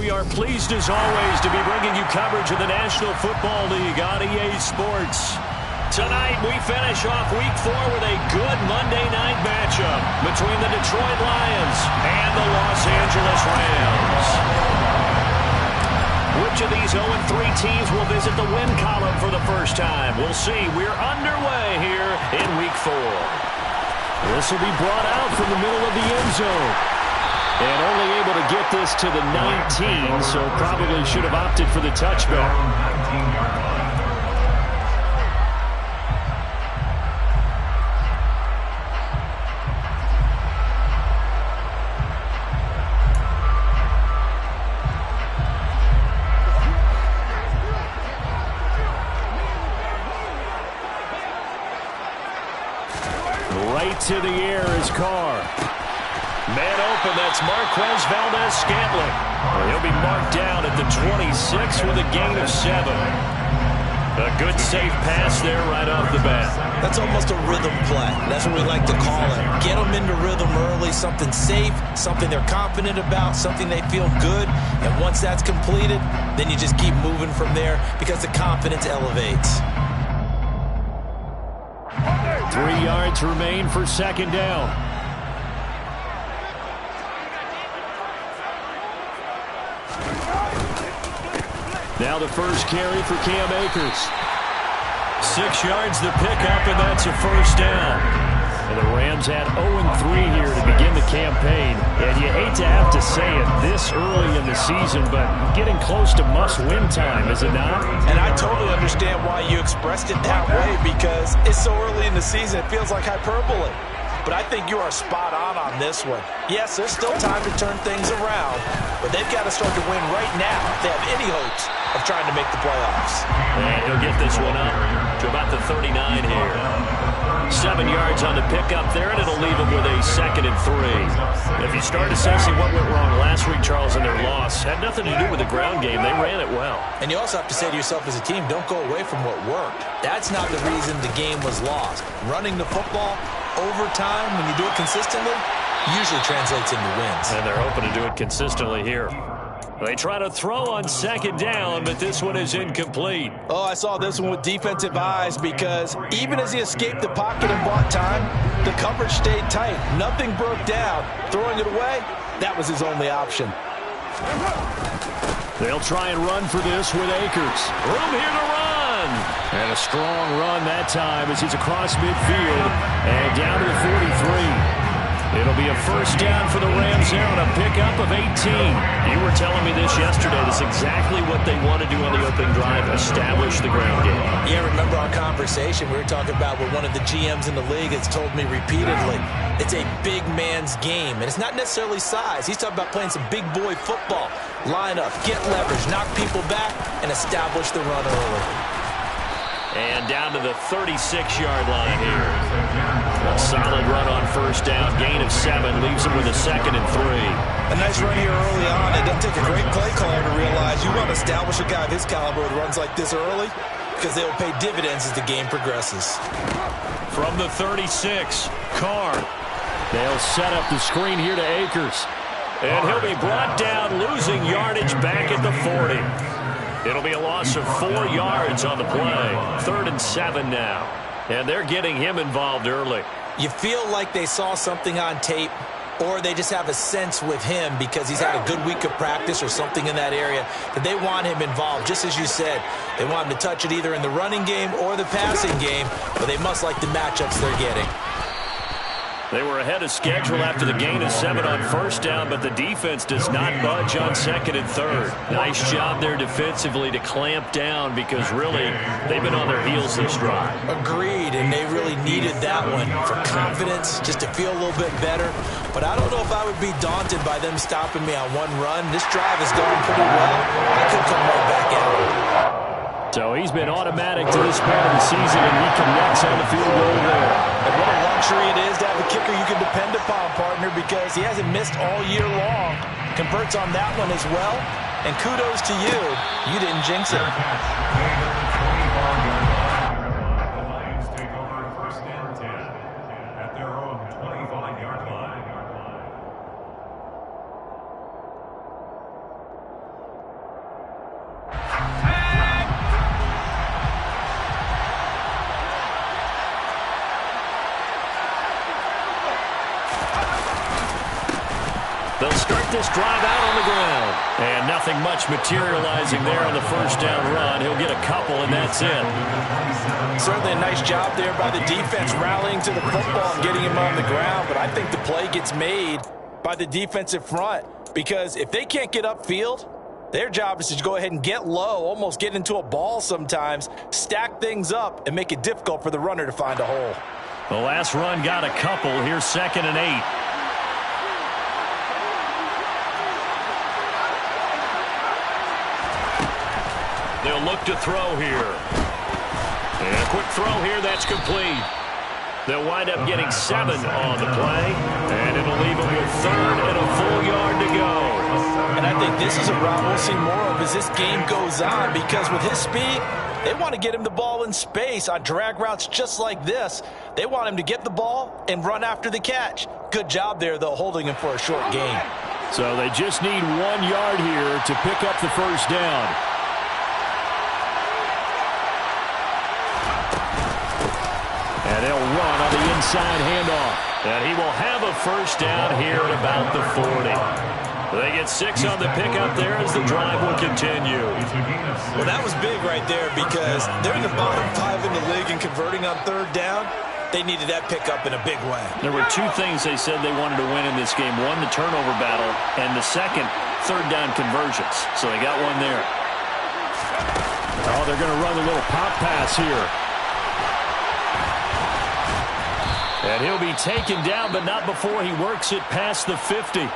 we are pleased as always to be bringing you coverage of the National Football League on EA Sports. Tonight we finish off Week 4 with a good Monday night matchup between the Detroit Lions and the Los Angeles Rams. Which of these 0-3 teams will visit the win column for the first time? We'll see. We're underway here in Week 4. This will be brought out from the middle of the end zone. And only able to get this to the 19, so probably should have opted for the touchback. Right to the air is Carr. Man open, that's Marquez Valdez-Scantling. He'll be marked down at the 26 with a gain of 7. A good safe pass there right off the bat. That's almost a rhythm play. That's what we like to call it. Get them into rhythm early, something safe, something they're confident about, something they feel good. And once that's completed, then you just keep moving from there because the confidence elevates. 3 yards remain for second down. Now the first carry for Cam Akers. 6 yards the pickup, and that's a first down. And the Rams had 0-3 here to begin the campaign. And you hate to have to say it this early in the season, but getting close to must-win time, is it not? And I totally understand why you expressed it that way, because it's so early in the season, it feels like hyperbole. But I think you are spot on this one. Yes, there's still time to turn things around, but they've got to start to win right now if they have any hopes of trying to make the playoffs. And he'll get this one up to about the 39 here. 7 yards on the pickup there, and it'll leave him with a 2nd and 3. If you start assessing what went wrong last week, Charles, in their loss, had nothing to do with the ground game. They ran it well. And you also have to say to yourself as a team, don't go away from what worked. That's not the reason the game was lost. Running the football over time, when you do it consistently, usually translates into wins. And they're hoping to do it consistently here. They try to throw on second down, but this one is incomplete. Oh, I saw this one with defensive eyes, because even as he escaped the pocket and bought time, the coverage stayed tight. Nothing broke down. Throwing it away, that was his only option. They'll try and run for this with Akers. Room here to run. And a strong run that time as he's across midfield and down to the 43. It'll be a first down for the Rams there on a pickup of 18. You were telling me this yesterday. That's exactly what they want to do on the opening drive, establish the ground game. Yeah, remember our conversation we were talking about with one of the GMs in the league has told me repeatedly, it's a big man's game. And it's not necessarily size. He's talking about playing some big boy football. Line up, get leverage, knock people back, and establish the run early. And down to the 36-yard line here. A solid run on first down. Gain of 7 leaves him with a 2nd and 3. A nice run here early on. It doesn't take a great play caller to realize you want to establish a guy of his caliber with runs like this early, because they will pay dividends as the game progresses. From the 36, Carr. They'll set up the screen here to Akers. And he'll be brought down, losing yardage back at the 40. It'll be a loss of 4 yards on the play. 3rd and 7 now. And they're getting him involved early. You feel like they saw something on tape, or they just have a sense with him because he's had a good week of practice or something in that area that they want him involved. Just as you said, they want him to touch it either in the running game or the passing game, but they must like the matchups they're getting. They were ahead of schedule after the gain of 7 on first down, but the defense does not budge on 2nd and 3rd. Nice job there defensively to clamp down, because really they've been on their heels this drive. Agreed, and they really needed that one for confidence, just to feel a little bit better. But I don't know if I would be daunted by them stopping me on one run. This drive has gone pretty well. I could come right back out. So he's been automatic to this part of the season, and he connects on the field goal there. And what a luxury it is to have a kicker you can depend upon, partner, because he hasn't missed all year long. Converts on that one as well, and kudos to you. You didn't jinx it. They'll start this drive out on the ground. And nothing much materializing there on the first down run. He'll get a couple, and that's it. Certainly a nice job there by the defense rallying to the football and getting him on the ground. But I think the play gets made by the defensive front, because if they can't get upfield, their job is to go ahead and get low, almost get into a ball sometimes, stack things up, and make it difficult for the runner to find a hole. The last run got a couple. Here's 2nd and 8. They'll look to throw here. And a quick throw here, that's complete. They'll wind up getting 7 on the play, and it'll leave them with 3rd and a full yard to go. And I think this is a route we'll see more of as this game goes on, because with his speed, they want to get him the ball in space on drag routes just like this. They want him to get the ball and run after the catch. Good job there, though, holding him for a short gain. So they just need 1 yard here to pick up the first down. And they'll run on the inside handoff. And he will have a first down here at about the 40. They get 6 on the pickup there as the drive will continue. Well, that was big right there, because they're in the bottom 5 in the league in converting on 3rd down. They needed that pickup in a big way. There were 2 things they said they wanted to win in this game. One, the turnover battle, and the second, 3rd down conversions. So they got one there. Oh, they're going to run a little pop pass here. And he'll be taken down, but not before he works it past the 50.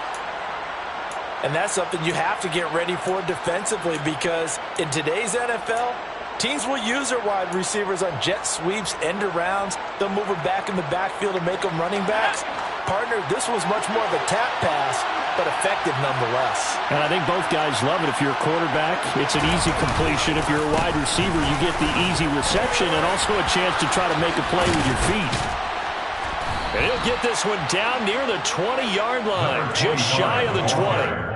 And that's something you have to get ready for defensively, because in today's NFL, teams will use their wide receivers on jet sweeps, end arounds. They'll move them back in the backfield and make them running backs. Partner, this was much more of a tap pass, but effective nonetheless. And I think both guys love it. If you're a quarterback, it's an easy completion. If you're a wide receiver, you get the easy reception and also a chance to try to make a play with your feet. And he'll get this one down near the 20-yard line, just shy of the 20.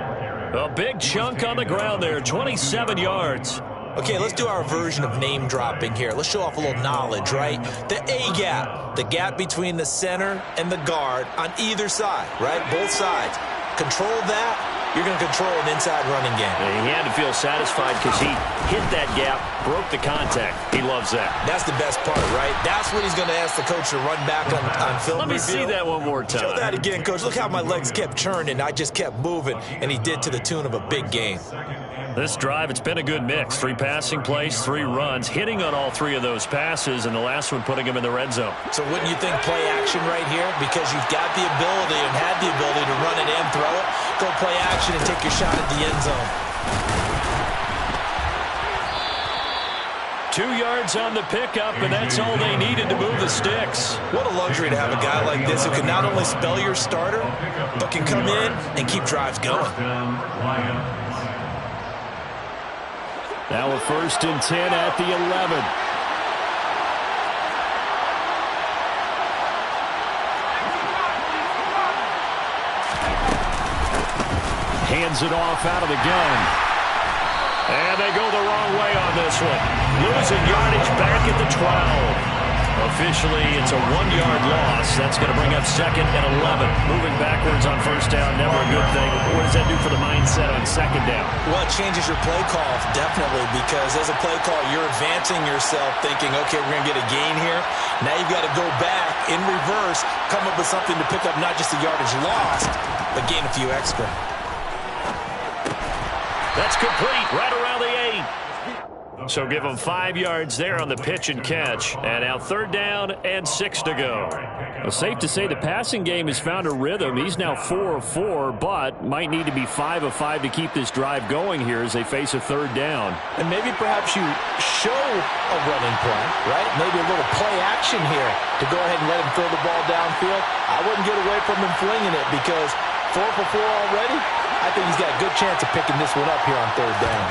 A big chunk on the ground there, 27 yards. Okay, let's do our version of name dropping here. Let's show off a little knowledge, right? The A-gap, the gap between the center and the guard on either side, right? Both sides. Control that, you're going to control an inside running game. And he had to feel satisfied because he hit that gap, broke the contact. He loves that. That's the best part, right? That's what he's going to ask the coach to run back on film Let me see that one more time. Show that again, coach. Look how my legs kept churning. I just kept moving, and he did to the tune of a big gain. This drive, it's been a good mix. 3 passing plays, 3 runs, hitting on all 3 of those passes, and the last one putting him in the red zone. So wouldn't you think play action right here? Because you've got the ability and had the ability to run it and throw it. Go play action and take your shot at the end zone. 2 yards on the pickup, and that's all they needed to move the sticks. What a luxury to have a guy like this who can not only spell your starter, but can come in and keep drives going. Now a 1st and 10 at the 11. Hands it off out of the gun. And they go the wrong way on this one. Losing yardage back at the 12. Officially, it's a 1-yard loss. That's going to bring up 2nd and 11. Moving backwards on 1st down, never a good thing. What does that do for the mindset on 2nd down? Well, it changes your play call, definitely, because as a play call, you're advancing yourself thinking, okay, we're going to get a gain here. Now you've got to go back in reverse, come up with something to pick up not just the yardage lost, but gain a few extra. That's complete, right around the 8. So give them 5 yards there on the pitch and catch. And now 3rd down and 6 to go. Well, safe to say the passing game has found a rhythm. He's now 4 of 4, but might need to be 5 of 5 to keep this drive going here as they face a 3rd down. And maybe perhaps you show a running play, right? Maybe a little play action here to go ahead and let him throw the ball downfield. I wouldn't get away from him flinging it, because 4 for 4 already, I think he's got a good chance of picking this one up here on 3rd down.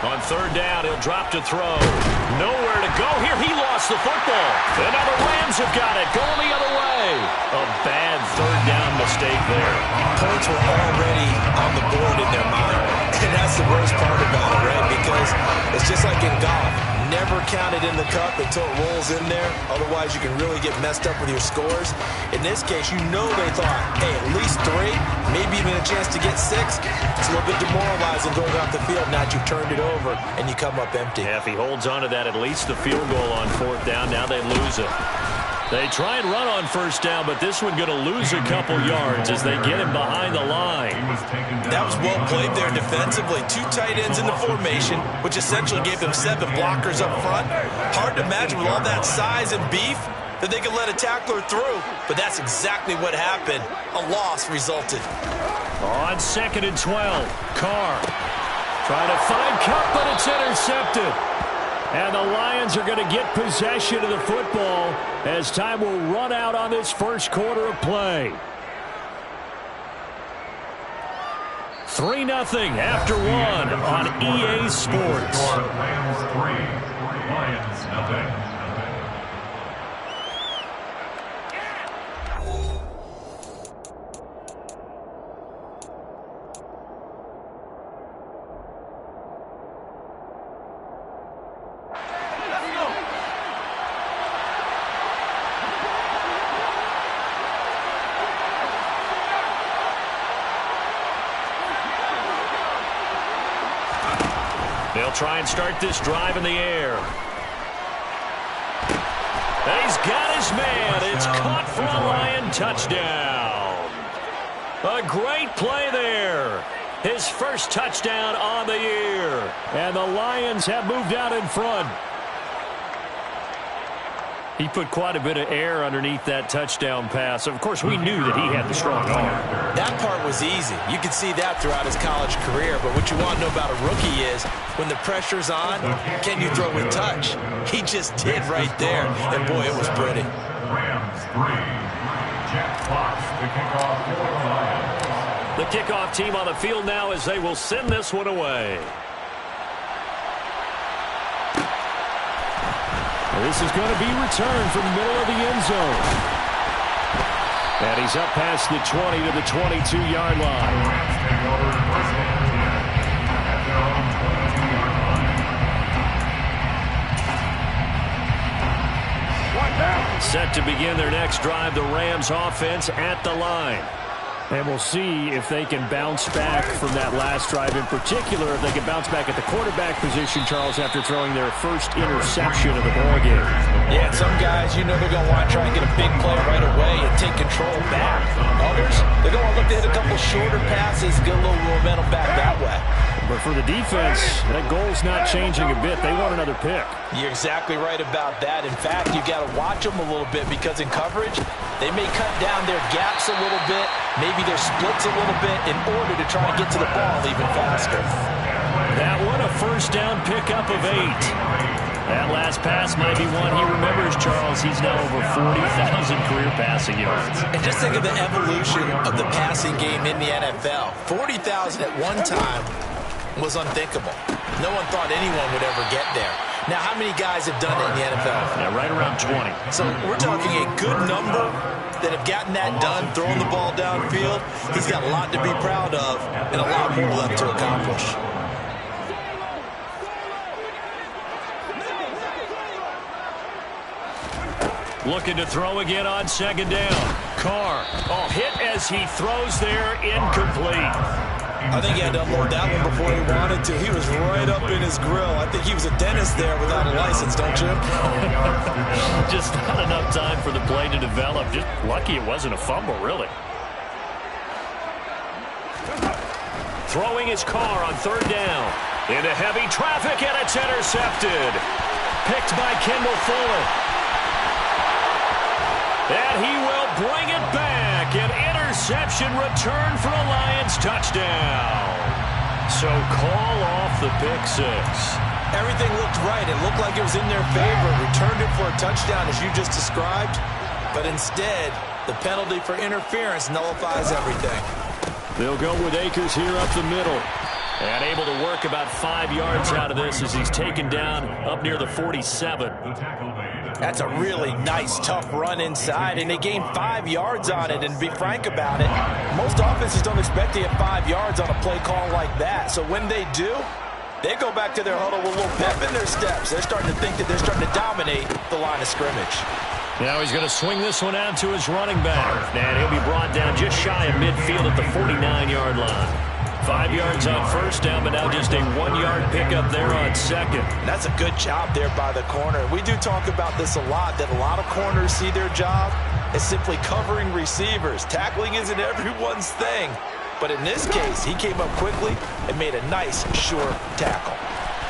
On 3rd down, he'll drop to throw. Nowhere to go here. He lost the football. And now the Rams have got it. Going the other way. A bad 3rd down mistake there. Points were already on the board in their mind. And that's the worst part about it, right? Because it's just like in golf. Never count it in the cup until it rolls in there. Otherwise, you can really get messed up with your scores. In this case, you know they thought, hey, at least 3. maybe even a chance to get 6. It's a little bit demoralizing going off the field now that you've turned it over and you come up empty. Yeah, if he holds on to that, at least the field goal on 4th down. Now they lose it. They try and run on 1st down, but this one going to lose a couple yards as they get him behind the line. That was well played there defensively. 2 tight ends in the formation, which essentially gave them 7 blockers up front. Hard to imagine with all that size and beef that they could let a tackler through, but that's exactly what happened. A loss resulted. On 2nd and 12, Carr trying to find Cup, but it's intercepted. And the Lions are going to get possession of the football as time will run out on this first quarter of play. 3-0 after 1 on EA Sports. Lions 3, Lions 0. They'll try and start this drive in the air. And he's got his man. It's caught for a Lion touchdown. A great play there. His first touchdown on the year. And the Lions have moved out in front. He put quite a bit of air underneath that touchdown pass. Of course, we knew that he had the strong arm. That part was easy. You could see that throughout his college career. But what you want to know about a rookie is when the pressure's on, can you throw with touch? He just did right there. And, boy, it was pretty. Rams 3, Jack Fox, the kickoff for the Lions. The kickoff team on the field now as they will send this one away. This is going to be returned from the middle of the end zone. And he's up past the 20 to the 22-yard line. Set to begin their next drive, the Rams offense at the line. And we'll see if they can bounce back from that last drive, in particular if they can bounce back at the quarterback position, Charles, after throwing their first interception of the ballgame. Yeah, some guys, you know they're going to want to try and get a big play right away and take control back. Others, they're going to look to hit a couple shorter passes, get a little momentum back that way. But for the defense, that goal's not changing a bit. They want another pick. You're exactly right about that. In fact, you got to watch them a little bit because in coverage, they may cut down their gaps a little bit, maybe their splits a little bit in order to try and get to the ball even faster. That one, a first down pickup of 8. That last pass might be one he remembers, Charles. He's now over 40,000 career passing yards. And just think of the evolution of the passing game in the NFL. 40,000 at one time was unthinkable. No one thought anyone would ever get there. Now, how many guys have done it in the NFL? Yeah, right around 20. So we're talking a good number that have gotten that done, throwing the ball downfield. He's got a lot to be proud of and a lot more left to accomplish. Looking to throw again on 2nd down. Carr, hit as he throws there, incomplete. I think he had to unload that one before he wanted to. He was right up in his grill. I think he was a dentist there without a license, don't you? Just not enough time for the play to develop. Just lucky it wasn't a fumble, really. Throwing his Carr on 3rd down. Into heavy traffic, and it's intercepted. Picked by Kendall Fuller. And he will bring it back. An interception return for a Lions touchdown. So call off the pick 6. Everything looked right. It looked like it was in their favor. Returned it for a touchdown, as you just described. But instead, the penalty for interference nullifies everything. They'll go with Akers here up the middle. And able to work about 5 yards out of this as he's taken down up near the 47. That's a really nice, tough run inside, and they gained 5 yards on it. And to be frank about it, most offenses don't expect to get 5 yards on a play call like that. So when they do, they go back to their huddle with a little pep in their steps. They're starting to think that they're starting to dominate the line of scrimmage. Now he's going to swing this one out to his running back. And he'll be brought down just shy of midfield at the 49-yard line. 5 yards on first down, but now just a 1-yard pickup there on second. And that's a good job there by the corner. We do talk about this a lot, that a lot of corners see their job as simply covering receivers. Tackling isn't everyone's thing. But in this case, he came up quickly and made a nice, sure tackle.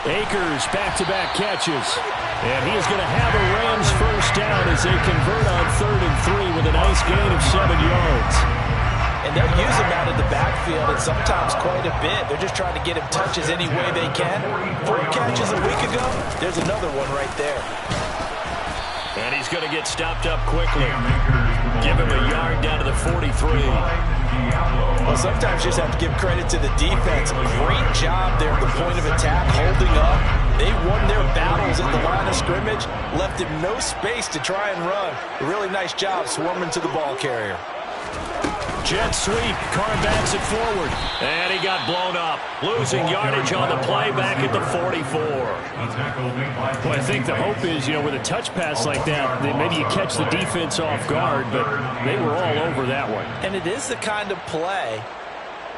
Akers back-to-back catches. And he is going to have a Rams first down as they convert on 3rd and 3 with a nice gain of 7 yards. And they'll use him out of the backfield, and sometimes quite a bit. They're just trying to get him touches any way they can. 4 catches a week ago, there's another one right there. And he's going to get stopped up quickly. Give him a yard down to the 43. Well, sometimes you just have to give credit to the defense. Great job there at the point of attack, holding up. They won their battles at the line of scrimmage, left him no space to try and run. A really nice job swarming to the ball carrier. Jet sweep, Carr backs it forward, and he got blown up. Losing yardage on the play back at the 44. Well, I think the hope is, with a touch pass like that, that maybe you catch the defense off guard, but they were all over that one. And it is the kind of play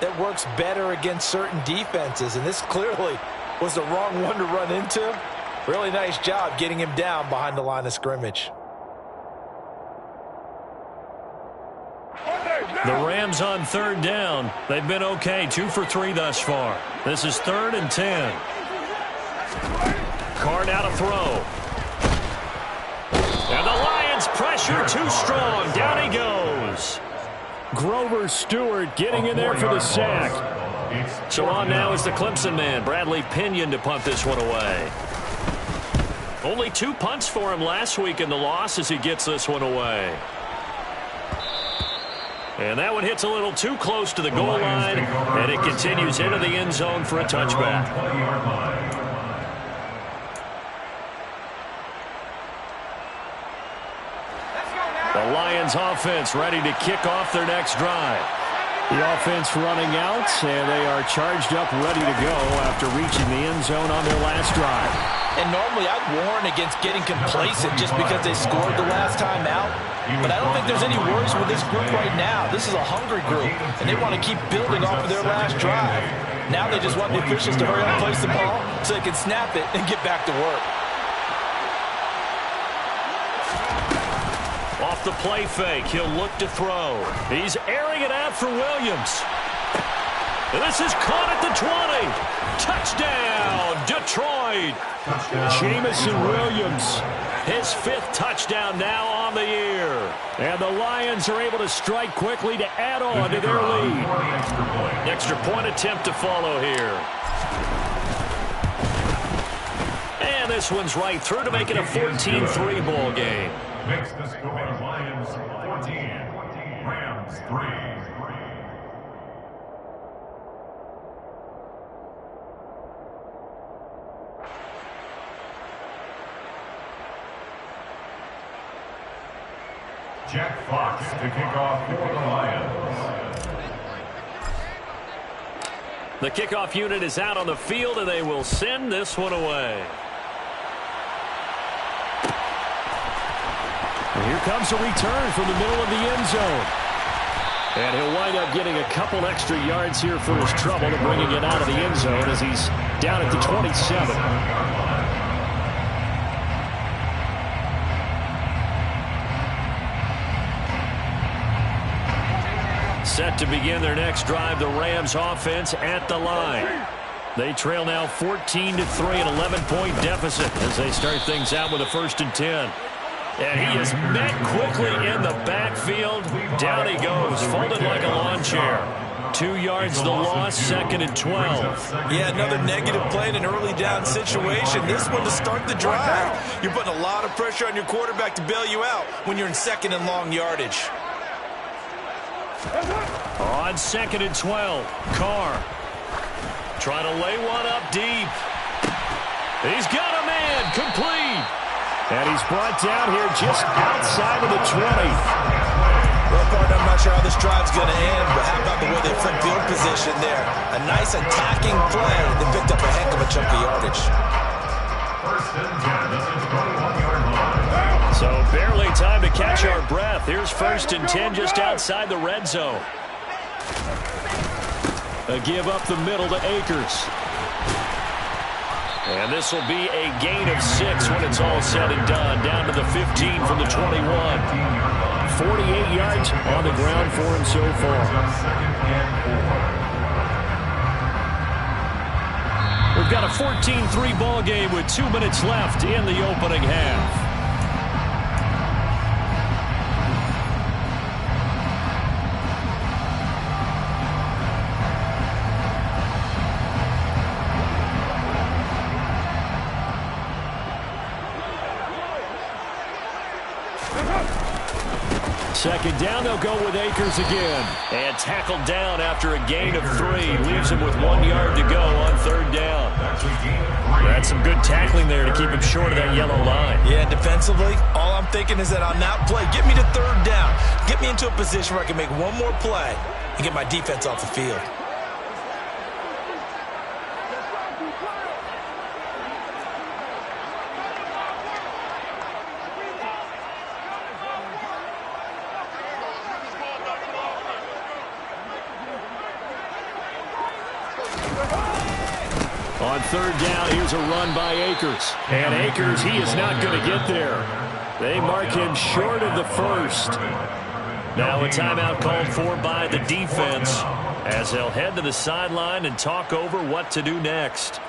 that works better against certain defenses, and this clearly was the wrong one to run into. Really nice job getting him down behind the line of scrimmage. The Rams on 3rd down. They've been okay, 2 for 3 thus far. This is 3rd and 10. Carr now to throw. And the Lions pressure too strong. Down he goes. Grover Stewart getting in there for the sack. So on now is the Clemson man, Bradley Pinion, to punt this one away. Only 2 punts for him last week in the loss as he gets this one away. And that one hits a little too close to the goal line, and it continues into the end zone for a touchback. The Lions offense ready to kick off their next drive. The offense running out, and they are charged up, ready to go after reaching the end zone on their last drive. And normally I'd warn against getting complacent just because they scored the last time out. But I don't think there's any worries with this group right now. This is a hungry group, and they want to keep building off of their last drive. Now they just want the officials to hurry up and place the ball so they can snap it and get back to work. Off the play fake, he'll look to throw. He's airing it out for Williams. This is caught at the 20. Touchdown, Detroit. Jamison Williams, his 5th touchdown now on the year. And the Lions are able to strike quickly to add on to their lead. Extra point attempt to follow here. And this one's right through to make it a 14-3 ball game. Makes the score Lions 14, Rams 3. Jack Fox to kick off for the Lions. The kickoff unit is out on the field, and they will send this one away. And here comes a return from the middle of the end zone. And he'll wind up getting a couple extra yards here for his trouble to bringing it out of the end zone as he's down at the 27. Set to begin their next drive, the Rams offense at the line. They trail now 14-3, an 11-point deficit as they start things out with a 1st and 10. And he is met quickly in the backfield. Down he goes, folded like a lawn chair. 2 yards the loss, 2nd and 12. Yeah, another negative play in an early down situation. This one to start the drive. You're putting a lot of pressure on your quarterback to bail you out when you're in 2nd and long yardage. On 2nd and 12, Carr trying to lay one up deep. He's got a man, complete. And he's brought down here just outside of the 20. Well, partner, I'm not sure how this drive's going to end, but how about the way they flip field position there? A nice attacking play that picked up a heck of a chunk of yardage. First and 10, this is 21-yard line. So So barely time to catch our breath. Here's 1st and 10 just outside the red zone. A give up the middle to Akers. And this will be a gain of 6 when it's all said and done. Down to the 15 from the 21. 48 yards on the ground for him so far. We've got a 14-3 ball game with 2 minutes left in the opening half. Second down, they'll go with Akers again. And tackled down after a gain of 3. Leaves him with 1 yard to go on 3rd down. That's some good tackling there to keep him short of that yellow line. Yeah, defensively, all I'm thinking is that on that play, get me to 3rd down. Get me into a position where I can make one more play and get my defense off the field. On 3rd down, here's a run by Akers. And Akers, he is not going to get there. They mark him short of the 1st. Now a timeout called for by the defense as they'll head to the sideline and talk over what to do next.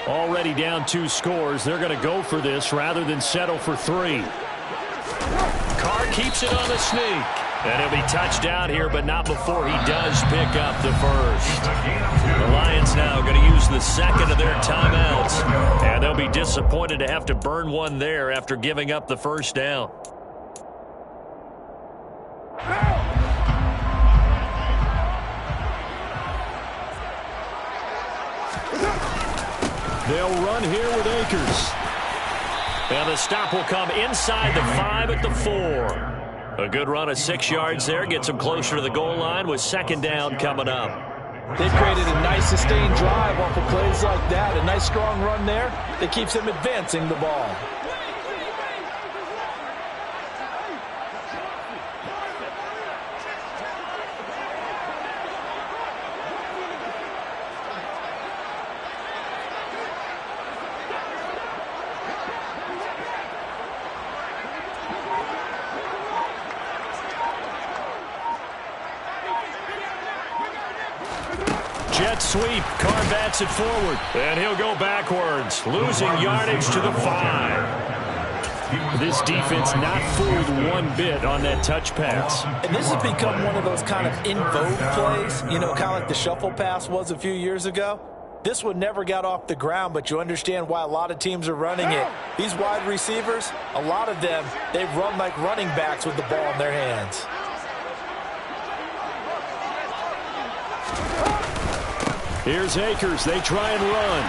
Already down 2 scores. They're going to go for this rather than settle for 3. Carr keeps it on the sneak. And he'll be touched down here, but not before he does pick up the 1st. The Lions now going to use the 2nd of their timeouts. And they'll be disappointed to have to burn one there after giving up the 1st down. They'll run here with Akers. And the stop will come inside the 5 at the 4. A good run of 6 yards there. Gets them closer to the goal line with 2nd down coming up. They've created a nice sustained drive off of plays like that. A nice strong run there that keeps them advancing the ball. Jet sweep. Carr bats it forward. And he'll go backwards, losing yardage to the 5. This defense not fooled one bit on that touch pass. And this has become one of those kind of in vogue plays, you know, kind of like the shuffle pass was a few years ago. This one never got off the ground, but you understand why a lot of teams are running it. These wide receivers, a lot of them, they run like running backs with the ball in their hands. Here's Akers. They try and run.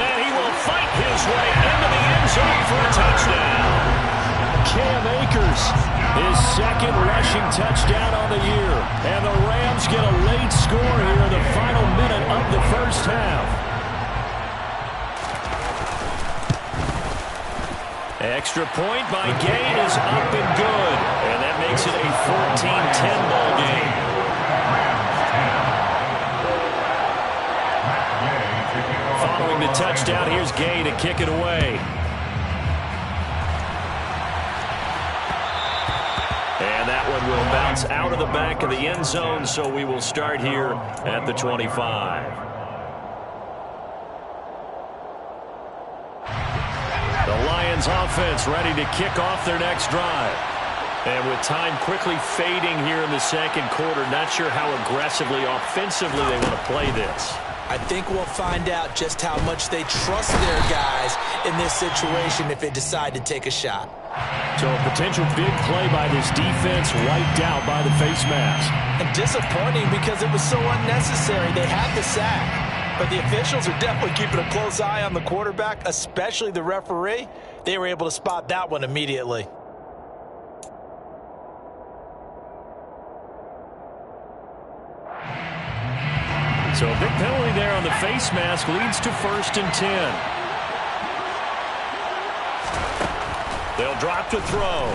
And he will fight his way into the end zone for a touchdown. Cam Akers, his 2nd rushing touchdown on the year. And the Rams get a late score here in the final minute of the 1st half. Extra point by Gain is up and good. And that makes it a 14-10 ball game. Following the touchdown, here's Gay to kick it away. And that one will bounce out of the back of the end zone, so we will start here at the 25. The Lions offense ready to kick off their next drive. And with time quickly fading here in the 2nd quarter, not sure how aggressively, offensively they want to play this. I think we'll find out just how much they trust their guys in this situation if they decide to take a shot. So a potential big play by this defense wiped out by the face mask. And disappointing because it was so unnecessary. They had the sack. But the officials are definitely keeping a close eye on the quarterback, especially the referee. They were able to spot that one immediately. So a big penalty there on the face mask leads to 1st and 10. They'll drop to throw.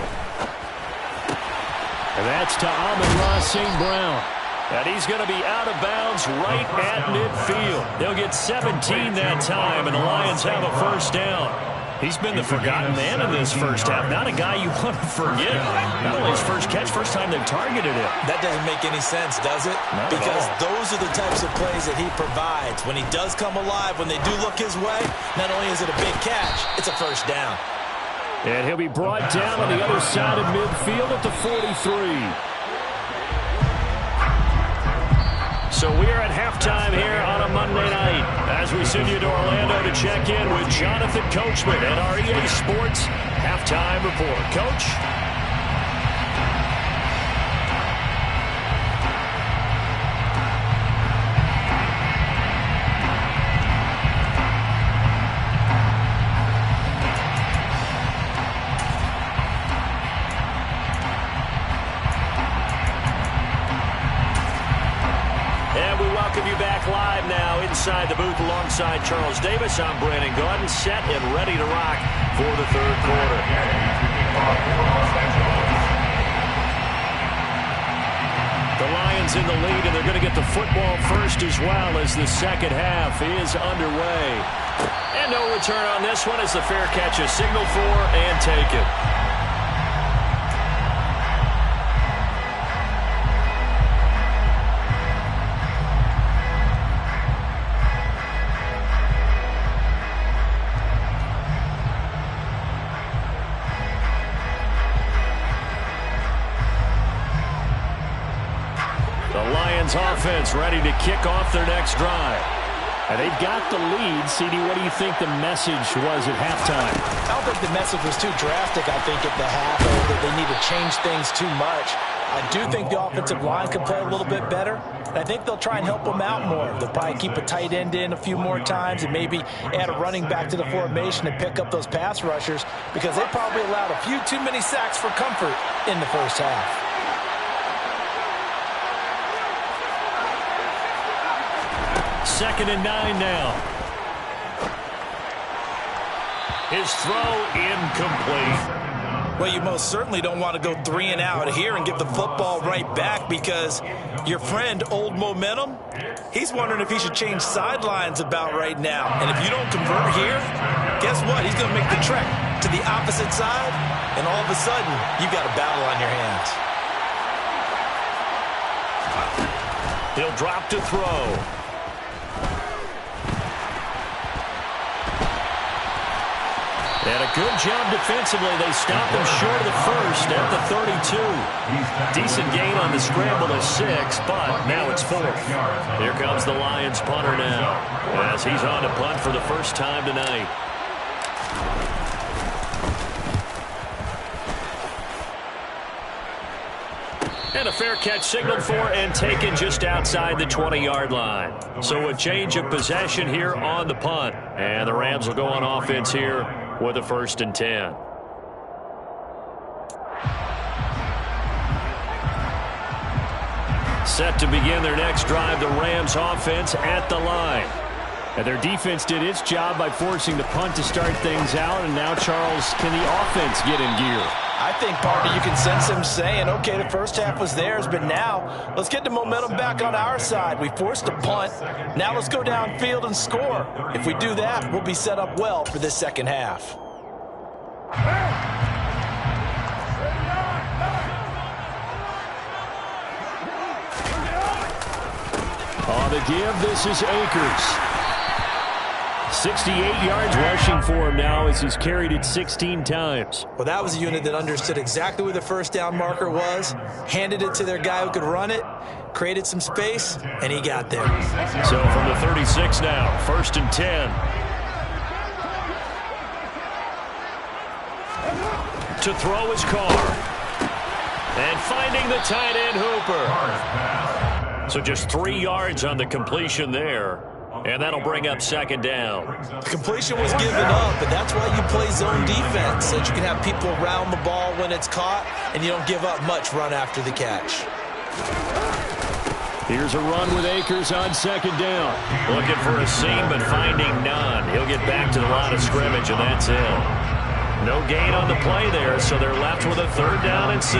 And that's to Amon-Ra St. Brown. And he's going to be out of bounds right at midfield. They'll get 17 that time, and the Lions have a first down. He's been the forgotten man in this first half. Not a guy you want to forget. Not only his first catch, first time they've targeted him. That doesn't make any sense, does it? Because those are the types of plays that he provides. When he does come alive, when they do look his way, not only is it a big catch, it's a first down. And he'll be brought down on the other side of midfield at the 43. So we are at halftime here on a Monday night as we send you to Orlando to check in with Jonathan Coachman at our EA Sports Halftime Report. Coach? Live now inside the booth alongside Charles Davis. I'm Brandon Gaudin, set and ready to rock for the third quarter. The Lions in the lead, and they're going to get the football first as well as the second half is underway. And no return on this one as the fair catch is signaled for and taken. Offense ready to kick off their next drive. And they've got the lead. CD, what do you think the message was at halftime? I don't think the message was too drastic, I think, at the half, or that they need to change things too much. I do think the offensive line could play a little bit better. And I think they'll try and help them out more. They'll probably keep a tight end in a few more times and maybe add a running back to the formation and pick up those pass rushers because they probably allowed a few too many sacks for comfort in the first half. Second and 9 now. His throw incomplete. Well, you most certainly don't want to go 3 and out here and get the football right back because your friend, Old Momentum, he's wondering if he should change sidelines about right now. And if you don't convert here, guess what? He's going to make the trek to the opposite side, and all of a sudden, you've got a battle on your hands. He'll drop to throw. And a good job defensively. They stopped him short of the first at the 32. Decent gain on the scramble of 6, but now it's 4th. Here comes the Lions punter now as he's on to punt for the first time tonight. And a fair catch signaled for and taken just outside the 20-yard line. So a change of possession here on the punt. And the Rams will go on offense here with a 1st and 10. Set to begin their next drive, the Rams offense at the line. And their defense did its job by forcing the punt to start things out. And now, Charles, can the offense get in gear? I think, partner, you can sense him saying, okay, the first half was theirs, but now let's get the momentum back on our side. We forced a punt. Now let's go downfield and score. If we do that, we'll be set up well for this second half. On the give, this is Akers. 68 yards rushing for him now as he's carried it 16 times. Well, that was a unit that understood exactly where the first down marker was, handed it to their guy who could run it, created some space, and he got there. So from the 36 now, 1st and 10. To throw his Carr. And finding the tight end Hooper. So just 3 yards on the completion there. And that'll bring up 2nd down. The completion was given up, but that's why you play zone defense, so that you can have people around the ball when it's caught, and you don't give up much run after the catch. Here's a run with Akers on 2nd down. Looking for a seam, but finding none. He'll get back to the line of scrimmage, and that's it. No gain on the play there, so they're left with a 3rd down and 6.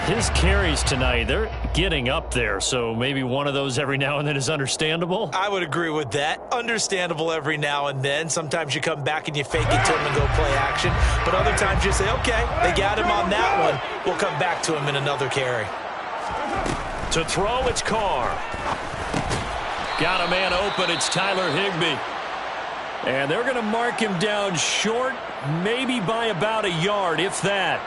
His carries tonight, they're getting up there, so maybe one of those every now and then is understandable. I would agree with that. Understandable every now and then. Sometimes you come back and you fake it to him and go play action. But other times you say, okay, they got him on that one. We'll come back to him in another carry. To throw, it's Carr. Got a man open. It's Tyler Higbee. And they're going to mark him down short, maybe by about a yard, if that.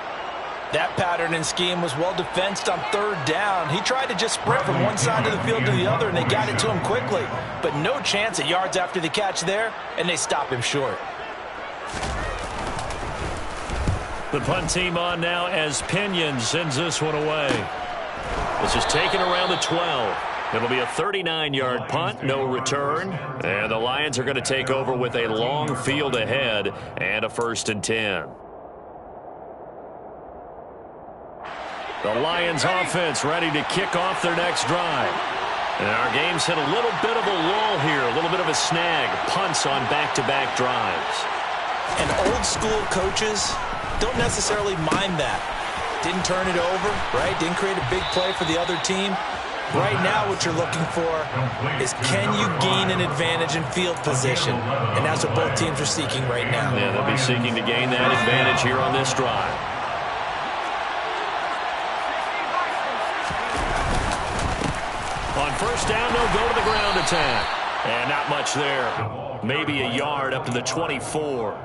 That pattern and scheme was well defensed on 3rd down. He tried to just sprint from one side of the field to the other, and they got it to him quickly. But no chance at yards after the catch there, and they stop him short. The punt team on now as Pinion sends this one away. This is taken around the 12. It'll be a 39-yard punt, no return. And the Lions are going to take over with a long field ahead and a 1st and 10. The Lions offense ready to kick off their next drive. And our game's hit a little bit of a lull here, a little bit of a snag. Punts on back-to-back drives. And old-school coaches don't necessarily mind that. Didn't turn it over, right? Didn't create a big play for the other team. Right now what you're looking for is can you gain an advantage in field position? And that's what both teams are seeking right now. Yeah, they'll be seeking to gain that advantage here on this drive. On 1st down, they'll go to the ground attack. And not much there. Maybe a yard up to the 24.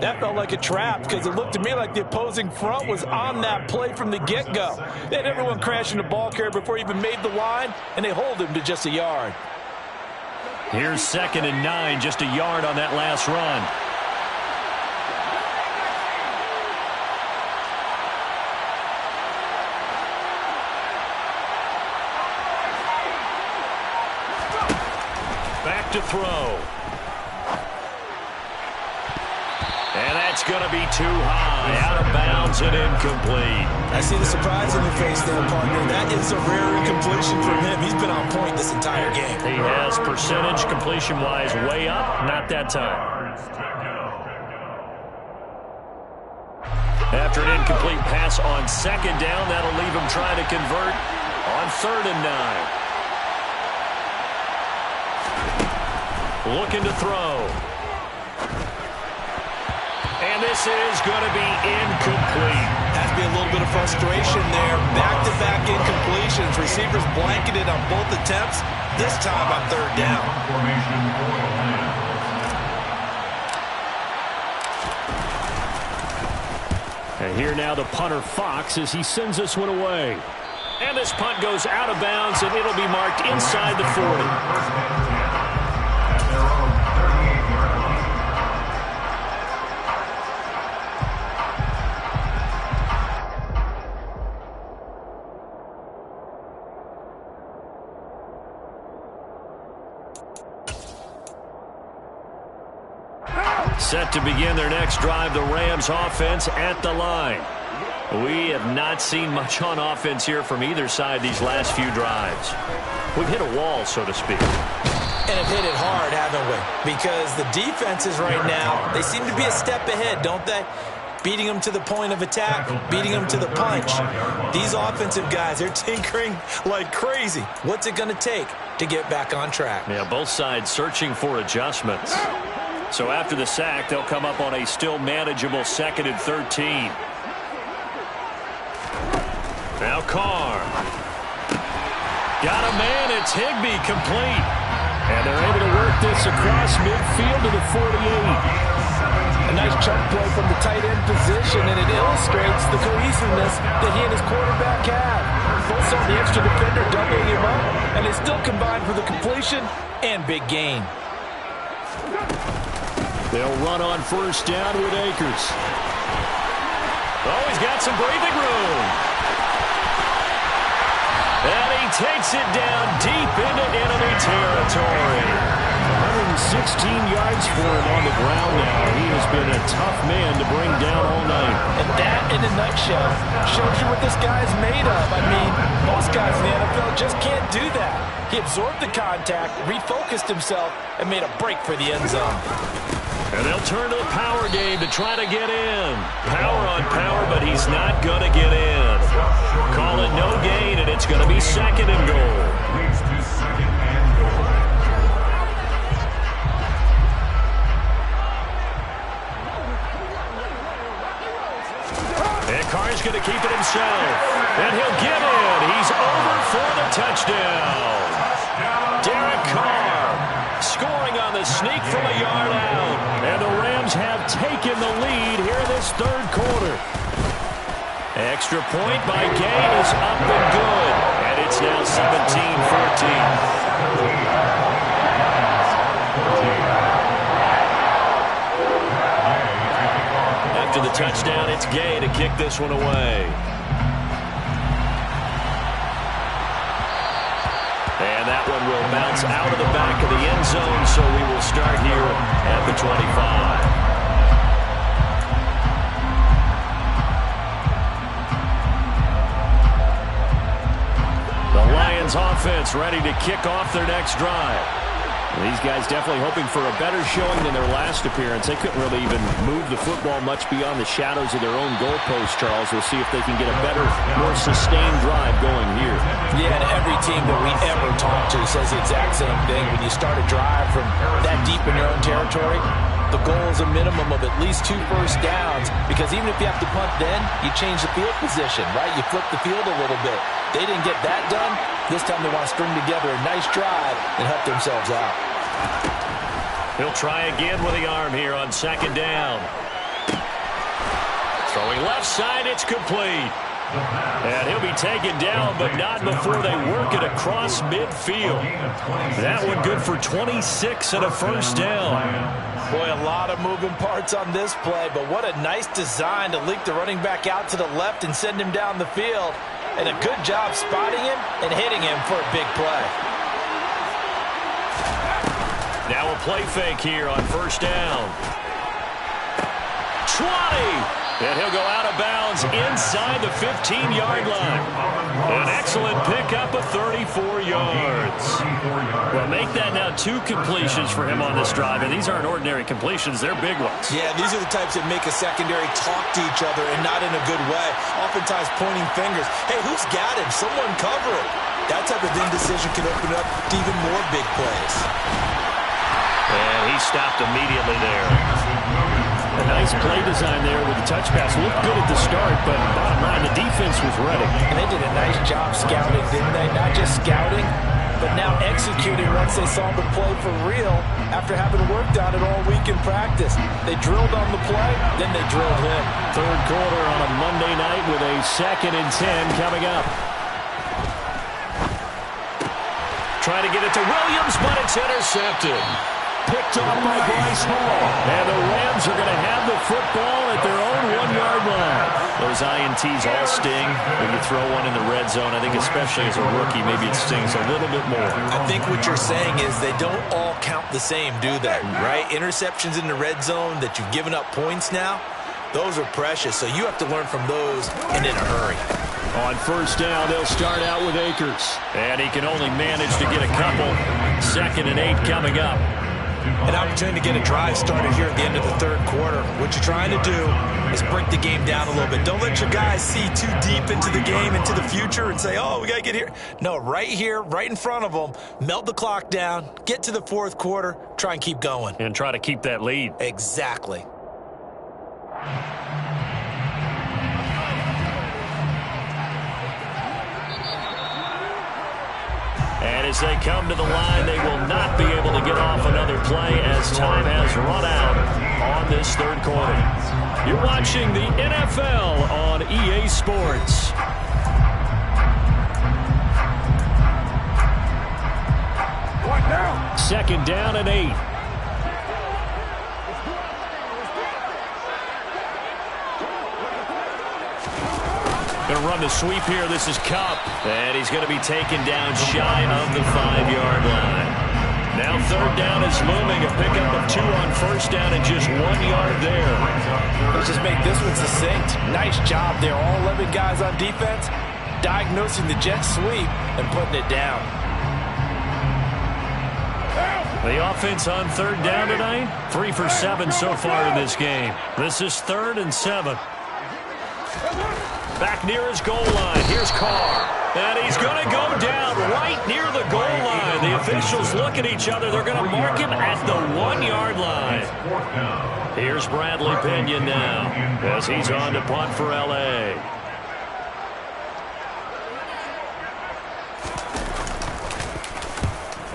That felt like a trap because it looked to me like the opposing front was on that play from the get-go. They had everyone crashing the ball carrier before he even made the line, and they hold him to just a yard. Here's 2nd and 9, just a yard on that last run. Back to throw. And that's going to be too high. Out of bounds and incomplete. I see the surprise in your face there, partner. That is a rare incompletion from him. He's been on point this entire game. He has percentage completion-wise way up. Not that time. After an incomplete pass on 2nd down, that'll leave him trying to convert on 3rd and 9. Looking to throw. And this is going to be incomplete. Has to be a little bit of frustration there. Back-to-back incompletions. Receivers blanketed on both attempts. This time on 3rd down. And here now the punter Fox as he sends this one away. And this punt goes out of bounds, and it'll be marked inside the 40. Set to begin their next drive, the Rams offense at the line. We have not seen much on offense here from either side these last few drives. We've hit a wall, so to speak. And have hit it hard, haven't we? Because the defenses right now, they seem to be a step ahead, don't they? Beating them to the point of attack, beating them to the punch. These offensive guys, they're tinkering like crazy. What's it going to take to get back on track? Yeah, both sides searching for adjustments. So after the sack, they'll come up on a still manageable 2nd and 13. Now Carr. Got a man. It's Higbee complete. And they're able to work this across midfield to the 48. A nice chunk play from the tight end position, and it illustrates the cohesiveness that he and his quarterback have. Both saw the extra defender doubling him up, and they still combined for the completion and big gain. They'll run on 1st down with Akers. Oh, he's got some breathing room. And he takes it down deep into enemy territory. 116 yards for him on the ground now. He has been a tough man to bring down all night. And that, in a nutshell, shows you what this guy's made of. I mean, most guys in the NFL just can't do that. He absorbed the contact, refocused himself, and made a break for the end zone. And they'll turn to the power game to try to get in. Power on power, but he's not going to get in. Call it no gain, and it's going to be second and goal. Leads to second and goal. And Carr's going to keep it himself. And he'll get in. He's over for the touchdown. Derek Carr scoring on the sneak from a yard out. And the Rams have taken the lead here in this third quarter. Extra point by Gay is up and good. And it's now 17-14. After the touchdown, it's Gay to kick this one away. And that one will bounce out of the back of the end zone, so we will start here at the 25. The Lions offense ready to kick off their next drive. These guys definitely hoping for a better showing than their last appearance. They couldn't really even move the football much beyond the shadows of their own goalpost, Charles. We'll see if they can get a better, more sustained drive going here. Yeah, and every team that we ever talk to says the exact same thing. When you start a drive from that deep in your own territory, the goal is a minimum of at least 2 first downs, because even if you have to punt then, you change the field position, right? You flip the field a little bit. They didn't get that done. This time they want to string together a nice drive and help themselves out. He'll try again with the arm here on second down. Throwing left side, it's complete. And he'll be taken down, but not before they work it across midfield. That one good for 26 and a first down. Boy, a lot of moving parts on this play, but what a nice design to leak the running back out to the left and send him down the field. And a good job spotting him and hitting him for a big play. Now a play fake here on first down. 20! And he'll go out of bounds inside the 15-yard line. An excellent pickup of 34 yards. Well, make that now 2 completions for him on this drive, and these aren't ordinary completions. They're big ones. Yeah, these are the types that make a secondary talk to each other and not in a good way. Oftentimes pointing fingers. Hey, who's got him? Someone cover it. That type of indecision can open up to even more big plays. And he stopped immediately there. A nice play design there with the touch pass. Looked good at the start, but bottom line, the defense was ready. And they did a nice job scouting, didn't they? Not just scouting, but now executing once they saw the play for real after having worked on it all week in practice. They drilled on the play, then they drilled him. Third quarter on a Monday night with a 2nd and 10 coming up. Trying to get it to Williams, but it's intercepted. Picked off by Bryce Hall. And the Rams are going to have the football at their own 1-yard line. Those INTs all sting when you throw one in the red zone. I think especially as a rookie, maybe it stings a little bit more. I think what you're saying is they don't all count the same, do they? Right? Interceptions in the red zone that you've given up points now, those are precious. So you have to learn from those and in a hurry. On first down, they'll start out with Akers. And he can only manage to get a couple. 2nd and 8 coming up. An opportunity to get a drive started here at the end of the third quarter. What you're trying to do is break the game down a little bit. Don't let your guys see too deep into the game, into the future, and say, oh, we got to get here. No, right here, right in front of them, melt the clock down, get to the fourth quarter, try and keep going. And try to keep that lead. Exactly. And as they come to the line, they will not be able to get off another play as time has run out on this third quarter. You're watching the NFL on EA Sports. What now? 2nd down and 8. Going to run the sweep here. This is Kupp. And he's going to be taken down shy of the 5-yard line. Now 3rd down is looming. A pickup of 2 on first down and just 1 yard there. Let's just make this one succinct. Nice job there. All 11 guys on defense diagnosing the jet sweep and putting it down. The offense on third down tonight, 3 for 7 so far in this game. This is 3rd and 7. Back near his goal line. Here's Carr. And he's going to go down right near the goal line. The officials look at each other. They're going to mark him at the 1-yard line. Here's Bradley Pinion now as he's on to punt for L.A.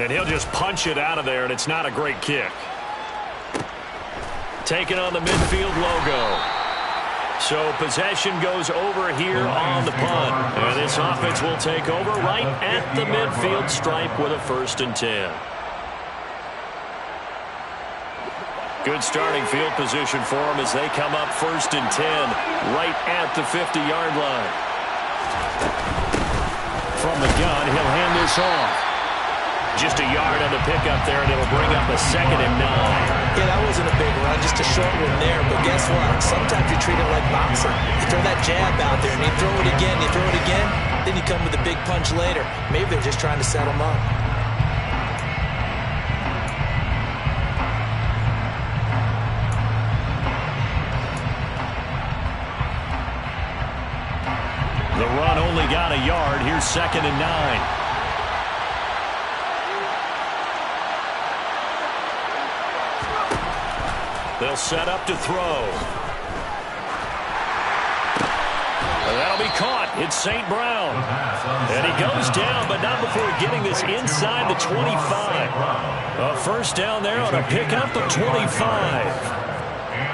And he'll just punch it out of there, and it's not a great kick. Taking on the midfield logo. So possession goes over here on the punt. And this offense will take over right at the midfield stripe with a 1st and 10. Good starting field position for them as they come up 1st and 10 right at the 50-yard line. From the gun, he'll hand this off. Just a yard on the pickup there, and it'll bring up a 2nd and 9. Yeah, that wasn't a big run, just a short one there. But guess what? Sometimes you treat it like boxing. You throw that jab out there, and you throw it again, then you come with a big punch later. Maybe they're just trying to set them up. The run only got a yard. Here's 2nd and 9. They'll set up to throw. And that'll be caught. It's St. Brown. And he goes down, but not before getting this inside the 25. A 1st down there on a pickup of 25.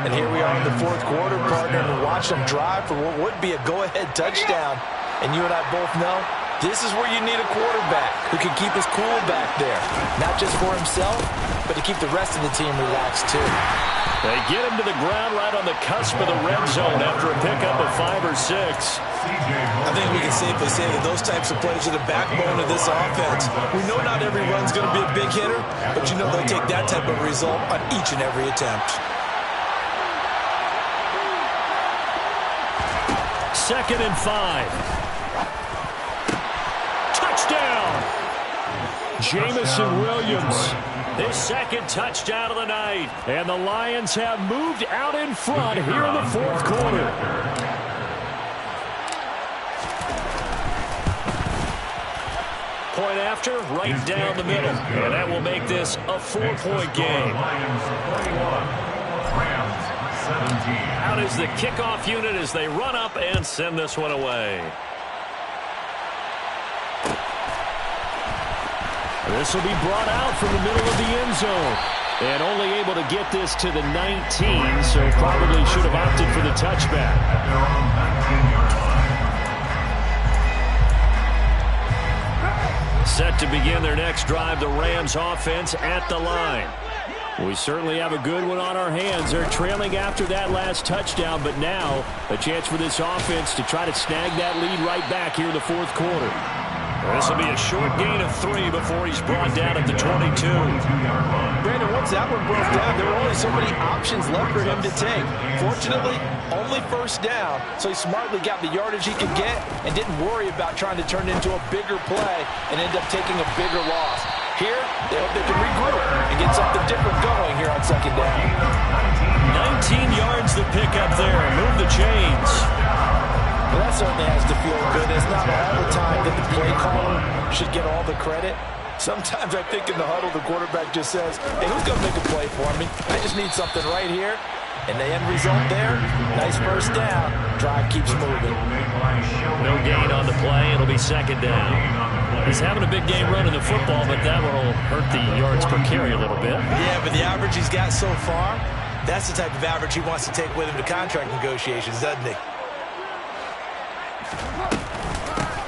And here we are in the 4th quarter, partner, and watch them drive for what would be a go-ahead touchdown. And you and I both know this is where you need a quarterback who can keep his cool back there. Not just for himself, but to keep the rest of the team relaxed, too. They get him to the ground right on the cusp of the red zone after a pickup of 5 or 6. I think we can safely say that those types of plays are the backbone of this offense. We know not every run's going to be a big hitter, but you know they'll take that type of result on each and every attempt. 2nd and 5. Touchdown! Jamison Williams. His 2nd touchdown of the night. And the Lions have moved out in front here in the 4th quarter. Point after, right down the middle. And that will make this a 4-point game. Out is the kickoff unit as they run up and send this one away. This will be brought out from the middle of the end zone. And only able to get this to the 19, so probably should have opted for the touchback. Set to begin their next drive, the Rams offense at the line. We certainly have a good one on our hands. They're trailing after that last touchdown, but now a chance for this offense to try to snag that lead right back here in the 4th quarter. This will be a short gain of 3 before he's brought down at the 22. Brandon, once that one broke down, there were only so many options left for him to take. Fortunately, only 1st down, so he smartly got the yardage he could get and didn't worry about trying to turn it into a bigger play and end up taking a bigger loss. Here, they hope they can regroup and get something different going here on 2nd down. 19 yards to pick up there. Move the chains. Well, that certainly has to feel good. It's not all the time that the play caller should get all the credit. Sometimes I think in the huddle, the quarterback just says, hey, who's going to make a play for me? I just need something right here. And the end result there, nice 1st down. Drive keeps moving. No gain on the play. It'll be 2nd down. He's having a big game running the football, but that will hurt the yards per carry a little bit. Yeah, but the average he's got so far, that's the type of average he wants to take with him to contract negotiations, doesn't he?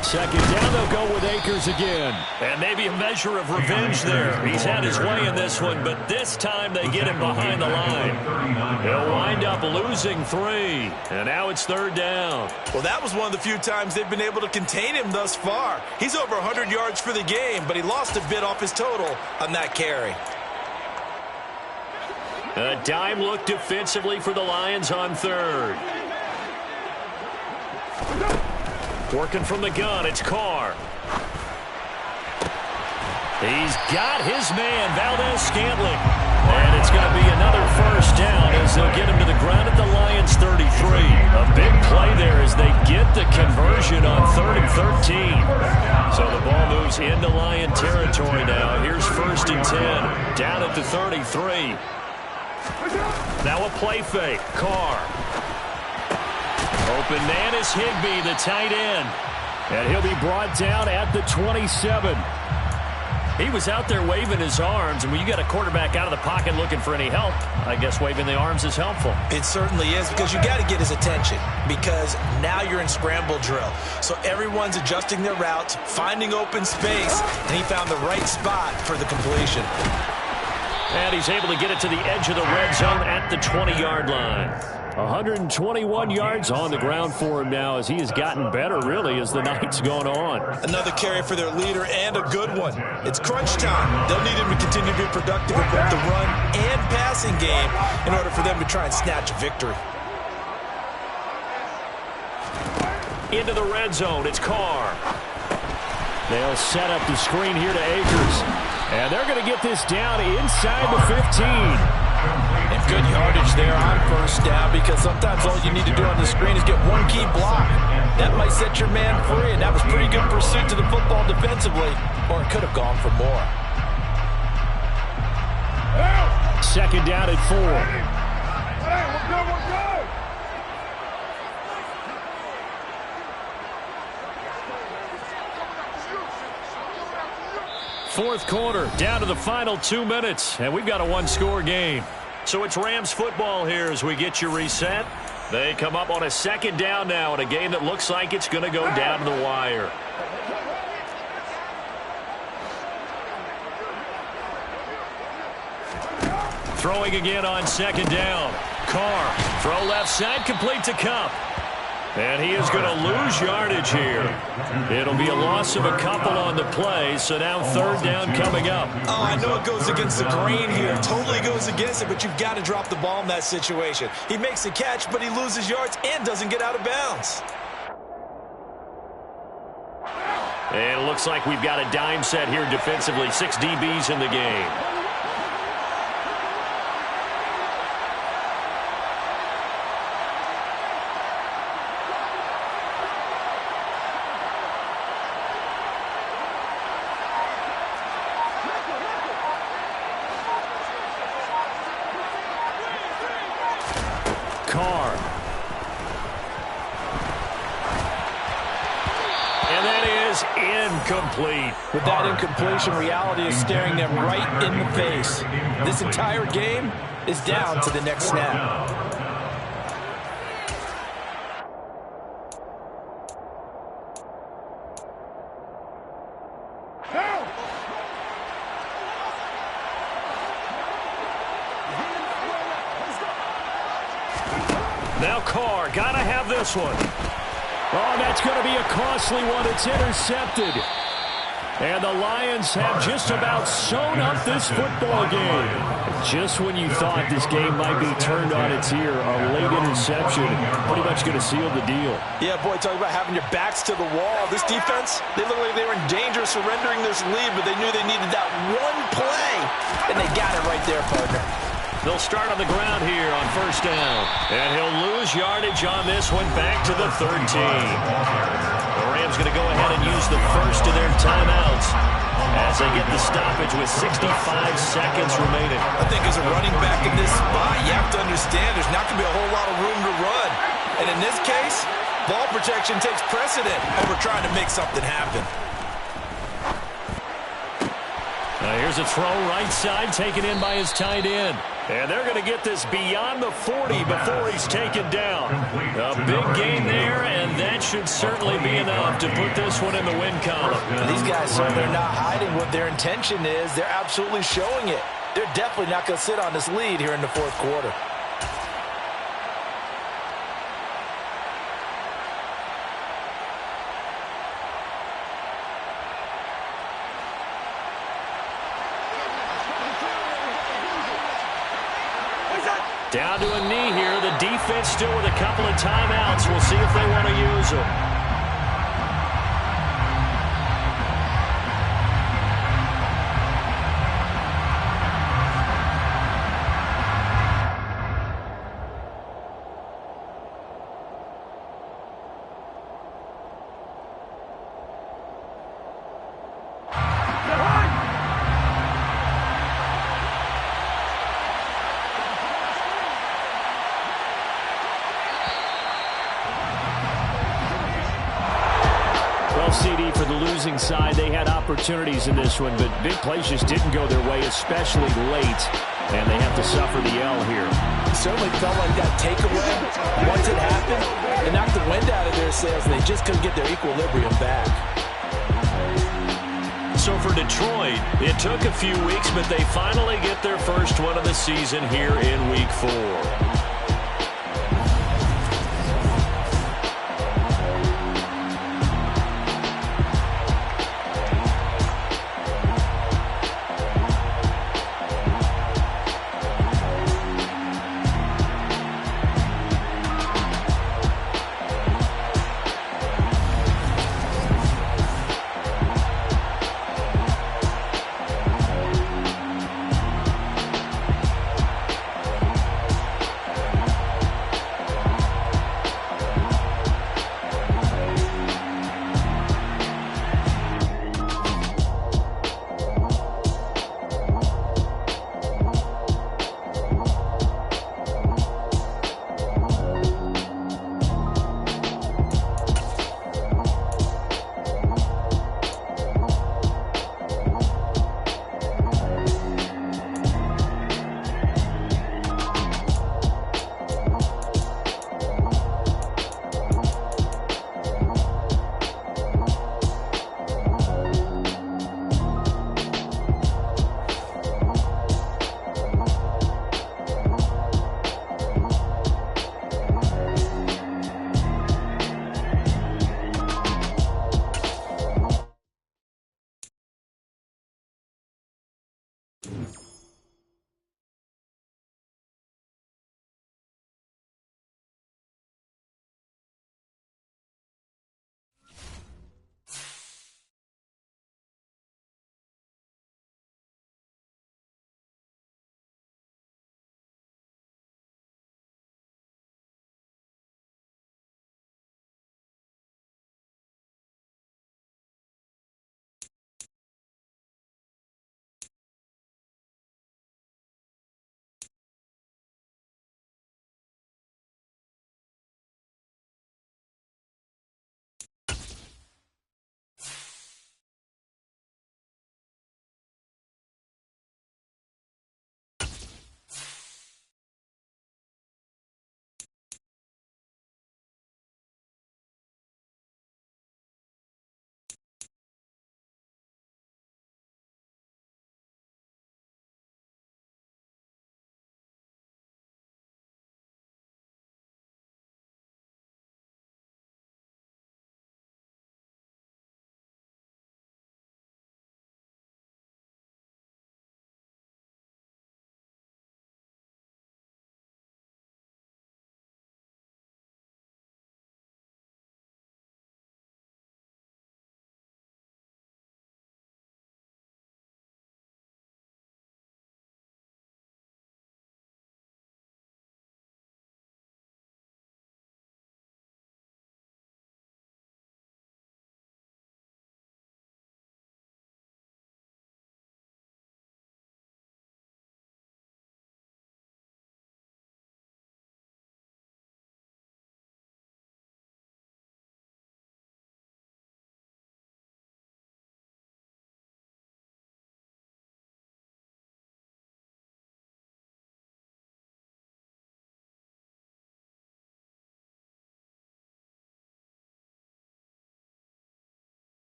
2nd down, they'll go with Akers again. And maybe a measure of revenge there. He's had his way in this one, but this time they get him behind the line. He'll wind up losing 3. And now it's 3rd down. Well, that was one of the few times they've been able to contain him thus far. He's over 100 yards for the game, but he lost a bit off his total on that carry. A dime look defensively for the Lions on 3rd. Working from the gun, it's Carr. He's got his man, Valdez-Scantling. And it's going to be another first down as they'll get him to the ground at the Lions' 33. A big play there as they get the conversion on 3rd and 13. So the ball moves into Lion territory now. Here's 1st and 10, down at the 33. Now a play fake. Carr. Open man is Higbee, the tight end. And he'll be brought down at the 27. He was out there waving his arms, and when you got a quarterback out of the pocket looking for any help, I guess waving the arms is helpful. It certainly is, because you got to get his attention, because now you're in scramble drill. So everyone's adjusting their routes, finding open space, and he found the right spot for the completion. And he's able to get it to the edge of the red zone at the 20-yard line. 121 yards on the ground for him now as he has gotten better, really, as the night's gone on. Another carry for their leader, and a good one. It's crunch time. They'll need him to continue to be productive in both the run and passing game in order for them to try and snatch a victory. Into the red zone, it's Carr. They'll set up the screen here to Akers. And they're going to get this down inside the 15. And good yardage there on first down, because sometimes all you need to do on the screen is get one key block. That might set your man free, and that was pretty good pursuit to the football defensively, or it could have gone for more. 2nd down at 4. Fourth quarter, down to the final 2 minutes, and we've got a one-score game. So it's Rams football here as we get you reset. They come up on a 2nd down now in a game that looks like it's going to go down to the wire. Throwing again on 2nd down. Carr, throw left side, complete to Kupp. And he is going to lose yardage here. It'll be a loss of a couple on the play, so now 3rd down coming up. Oh, I know it goes against the grain here. Totally goes against it, but you've got to drop the ball in that situation. He makes the catch, but he loses yards and doesn't get out of bounds. And it looks like we've got a dime set here defensively. 6 DBs in the game. Carr. And that is incomplete. With that incompletion, reality is staring them right in the face. This entire game is down to the next snap. Now Carr, gotta have this one. Oh, that's going to be a costly one. It's intercepted. And the Lions have just about sewn up this football game. Just when you thought this game might be turned on its ear, a late interception pretty much going to seal the deal. Yeah, boy, talk about having your backs to the wall. This defense, they look like they were in danger of surrendering this lead, but they knew they needed that one play, and they got it right there, partner. They'll start on the ground here on 1st down. And he'll lose yardage on this one, back to the 13. The Rams going to go ahead and use the first of their timeouts as they get the stoppage with 65 seconds remaining. I think as a running back in this spot, you have to understand there's not going to be a whole lot of room to run. And in this case, ball protection takes precedent over trying to make something happen. Now here's a throw right side, taken in by his tight end. And they're going to get this beyond the 40 before he's taken down. A big gain there, and that should certainly be enough to put this one in the win column. These guys certainly are not hiding what their intention is. They're absolutely showing it. They're definitely not going to sit on this lead here in the 4th quarter. Down to a knee here. The defense still with a couple of timeouts. We'll see if they want to use them. opposing side, they had opportunities in this one, but big plays just didn't go their way, especially late, and they have to suffer the L here. It certainly felt like that takeaway, once it happened, it knocked the wind out of their sails, and they just couldn't get their equilibrium back. So for Detroit, it took a few weeks, but they finally get their first one of the season here in Week 4.